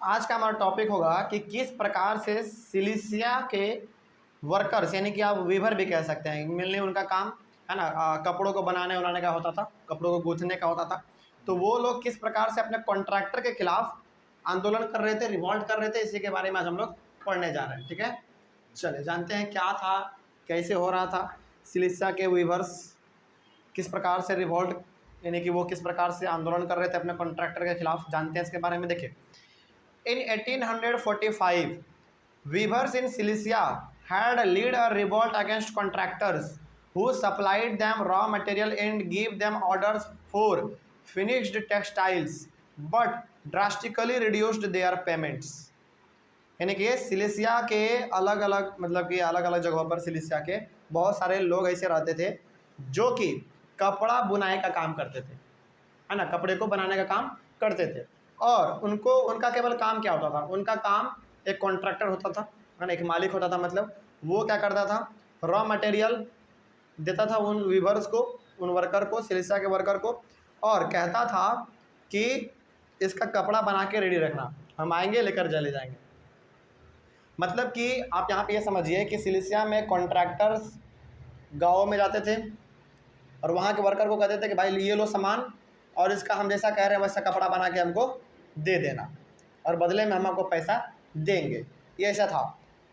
आज का हमारा टॉपिक होगा कि किस प्रकार से सिलिसिया के वर्कर्स यानी कि आप वीवर भी कह सकते हैं, मिलने उनका काम है ना, कपड़ों को बनाने उनाने का होता था, कपड़ों को गूंथने का होता था। तो वो लोग किस प्रकार से अपने कॉन्ट्रैक्टर के खिलाफ आंदोलन कर रहे थे, रिवॉल्ट कर रहे थे, इसी के बारे में आज हम लोग पढ़ने जा रहे हैं। ठीक है, चले जानते हैं क्या था, कैसे हो रहा था। सिलिसिया के वीवर्स किस प्रकार से रिवॉल्ट यानी कि वो किस प्रकार से आंदोलन कर रहे थे अपने कॉन्ट्रैक्टर के खिलाफ, जानते हैं इसके बारे में। देखिए, in 1845, weavers in Cilicia had led a revolt against contractors who supplied them raw material and gave them orders for finished textiles, but drastically reduced their payments. यानी कि सिलिसिया के अलग अलग मतलब कि अलग अलग जगहों पर सिलिसिया के बहुत सारे लोग ऐसे रहते थे जो कि कपड़ा बुनाई का काम करते थे, है ना, कपड़े को बनाने का काम करते थे। और उनको उनका केवल काम क्या होता था, उनका काम एक कॉन्ट्रैक्टर होता था, है ना, एक मालिक होता था। मतलब वो क्या करता था, रॉ मटेरियल देता था उन वीवर्स को, उन वर्कर को, सिलिसिया के वर्कर को, और कहता था कि इसका कपड़ा बना के रेडी रखना, हम आएंगे लेकर चले जाएंगे। मतलब कि आप यहाँ पे ये समझिए कि सिलिसिया में कॉन्ट्रैक्टर्स गाँव में जाते थे और वहाँ के वर्कर को कहते थे कि भाई ये लो सामान, और इसका हम जैसा कह रहे हैं वैसा कपड़ा बना के हमको दे देना, और बदले में हम आपको पैसा देंगे। ये ऐसा था।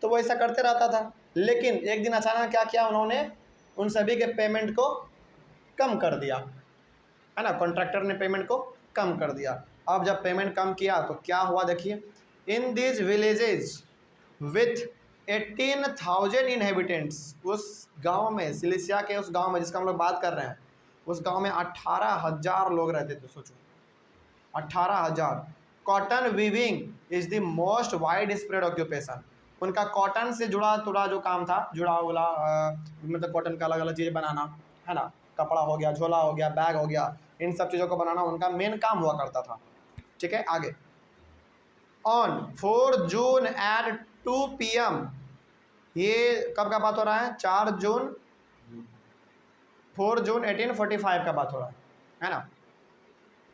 तो वो ऐसा करते रहता था, लेकिन एक दिन अचानक क्या किया उन्होंने, उन सभी के पेमेंट को कम कर दिया, है ना, कॉन्ट्रैक्टर ने पेमेंट को कम कर दिया। अब जब पेमेंट कम किया तो क्या हुआ, देखिए, in these villages with 18,000 inhabitants, उस गांव में, सिलिसिया के उस गांव में जिसका हम लोग बात कर रहे हैं, उस गांव में 18,000 लोग रहते थे। सोचो 18,000। Cotton weaving is the most wide spread occupation. उनका कॉटन से जुड़ा तुड़ा जो काम था, जुड़ा उला मतलब कॉटन का अलग अलग चीज़ें बनाना, है ना, कपड़ा हो गया, झोला हो गया, बैग हो गया, इन सब चीज़ों को बनाना उनका मेन काम हुआ करता था। ठीक है, आगे। ऑन 4 जून एट 2 PM, ये कब का बात हो रहा है, 4 जून 4 जून 1845 का बात हो रहा है ना,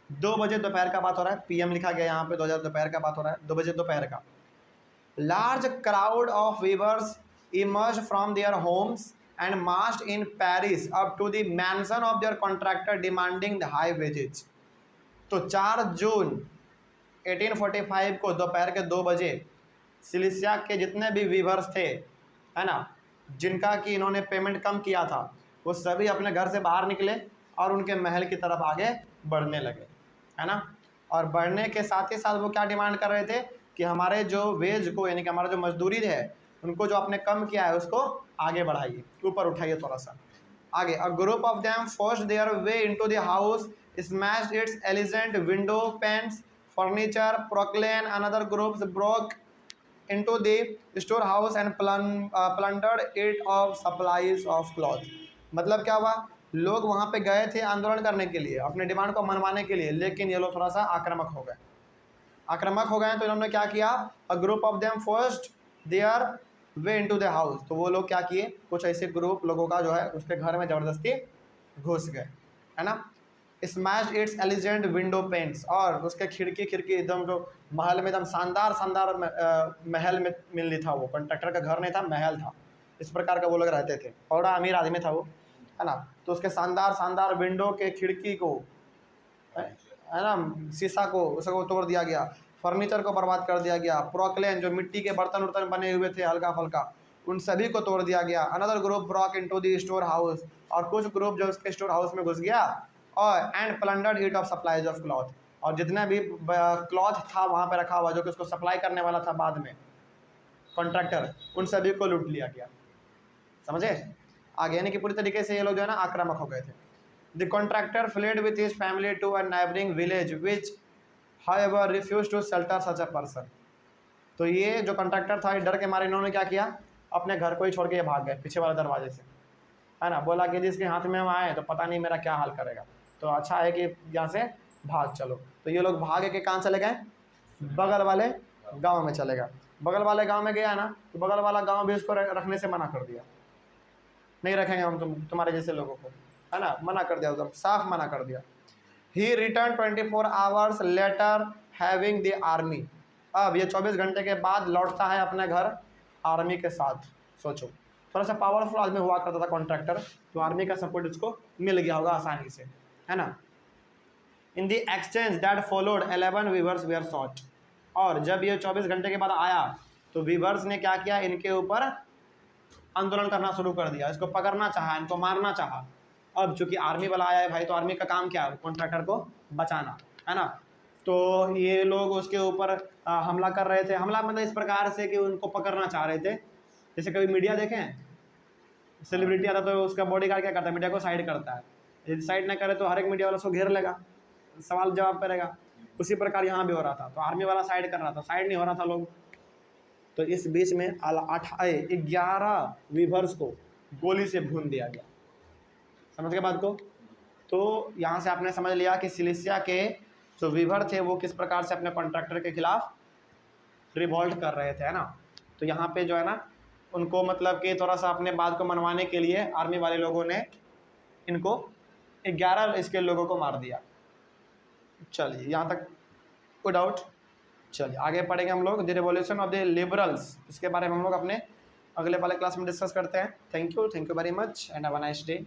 2 बजे दोपहर का बात हो रहा है, PM लिखा गया यहाँ पे, 2000 दोपहर का बात हो रहा है, 2 बजे दोपहर का। Large crowd of weavers emerge from their homes and marched in Paris up to the mansion of their contractor demanding the high wages. तो 4 जून 1845 को दोपहर के 2 बजे सिलिसिया के जितने भी वीवर्स थे, है ना, जिनका कि इन्होंने पेमेंट कम किया था, वो सभी अपने घर से बाहर निकले और उनके महल की तरफ आगे बढ़ने लगे, है ना। और बढ़ने के साथ ही साथ वो क्या डिमांड कर रहे थे कि हमारे जो वेज को यानी कि हमारा जो मजदूरी है उनको जो आपने कम किया है उसको आगे बढ़ाइए, ऊपर उठाइए थोड़ा सा आगे। A group of them forced their way into the house, smashed its elegant window panes, furniture, porcelain, another groups broke into the storehouse and plundered it of supplies of cloth। मतलब क्या हुआ, लोग वहाँ पे गए थे आंदोलन करने के लिए, अपने डिमांड को मनवाने के लिए, लेकिन ये लोग थोड़ा सा आक्रामक हो गए। तो इन्होंने क्या किया, अ group of them first there way into the house. तो वो लोग क्या किए, कुछ ऐसे ग्रुप लोगों का जो है उसके घर में ज़बरदस्ती घुस गए, है ना। Smash it's elegant window paints, और उसके खिड़की एकदम जो महल में एकदम शानदार शानदार महल में मिल था, वो कॉन्ट्रैक्टर का घर नहीं था, महल था, इस प्रकार का वो लोग रहते थे, बड़ा अमीर आदमी था वो, है ना। तो उसके शानदार शानदार विंडो के खिड़की को, है ना, शीशा को उसको तोड़ दिया गया, फर्नीचर को बर्बाद कर दिया गया, प्रोक्लेन जो मिट्टी के बर्तन उर्तन बने हुए थे हल्का फल्का, उन सभी को तोड़ दिया गया। Another group Brock into the store house, और कुछ ग्रुप जो उसके स्टोर हाउस में घुस गया, और and plundered it of supplies of cloth, और जितना भी क्लॉथ था वहाँ पे रखा हुआ जो कि उसको सप्लाई करने वाला था बाद में कॉन्ट्रैक्टर, उन सभी को लूट लिया गया। समझे आगे, यानी कि पूरी तरीके से ये लोग जो है ना आक्रामक हो गए थे। The contractor fled with his family to a neighbouring village which however refuse to shelter such a person. तो ये जो कॉन्ट्रैक्टर था, डर के मारे इन्होंने क्या किया, अपने घर को ही छोड़ के ये भाग गए पीछे वाले दरवाजे से, है ना। बोला कि जिसके हाथ में हम आए तो पता नहीं मेरा क्या हाल करेगा, तो अच्छा है कि यहाँ से भाग चलो। तो ये लोग भागे के कहाँ चले गए, बगल वाले गांव में चले गए। बगल वाले गांव में गया ना, तो बगल वाला गांव भी उसको रखने से मना कर दिया, नहीं रखेंगे हम तुम्हारे जैसे लोगों को, है ना, मना कर दिया, एकदम साफ मना कर दिया। He return 24 hours later having the army, अब ये 24 घंटे के बाद लौटता है अपने घर आर्मी के साथ। सोचो, थोड़ा सा पावरफुल आदमी हुआ करता था कॉन्ट्रैक्टर, तो आर्मी का सपोर्ट उसको मिल गया होगा आसानी से, है ना। In the exchange that followed 11 weavers were shot. और जब ये 24 घंटे के बाद आया तो वीवर्स ने क्या किया, इनके ऊपर आंदोलन करना शुरू कर दिया, इसको पकड़ना चाहा, इनको मारना चाहा। अब चूंकि आर्मी वाला आया है भाई, तो आर्मी का काम क्या है, कॉन्ट्रैक्टर को बचाना, है ना। तो ये लोग उसके ऊपर हमला कर रहे थे। हमला मतलब इस प्रकार से कि उनको पकड़ना चाह रहे थे। जैसे कभी मीडिया देखें, सेलिब्रिटी आता तो उसका बॉडी गार्ड क्या करता है, मीडिया को साइड करता है। यदि साइड ना करे तो हर एक मीडिया वाला उसको घेर लेगा, सवाल जवाब करेगा। उसी प्रकार यहाँ भी हो रहा था, तो आर्मी वाला साइड कर रहा था, साइड नहीं हो रहा था लोग। तो इस बीच में 11 वीवर्स को गोली से भून दिया गया। समझ गए बात को। तो यहाँ से आपने समझ लिया कि सिलिसिया के जो वीवर थे वो किस प्रकार से अपने कॉन्ट्रैक्टर के खिलाफ रिवॉल्ट कर रहे थे, है ना। तो यहाँ पे जो है ना, उनको मतलब कि थोड़ा सा अपने बात को मनवाने के लिए आर्मी वाले लोगों ने इनको 11 इसके लोगों को मार दिया। चलिए यहाँ तक कोई डाउट। चलिए आगे पढ़ेंगे हम लोग the revolution of the liberals, इसके बारे में हम लोग अपने अगले वाले क्लास में डिस्कस करते हैं। Thank you very much and have a nice day.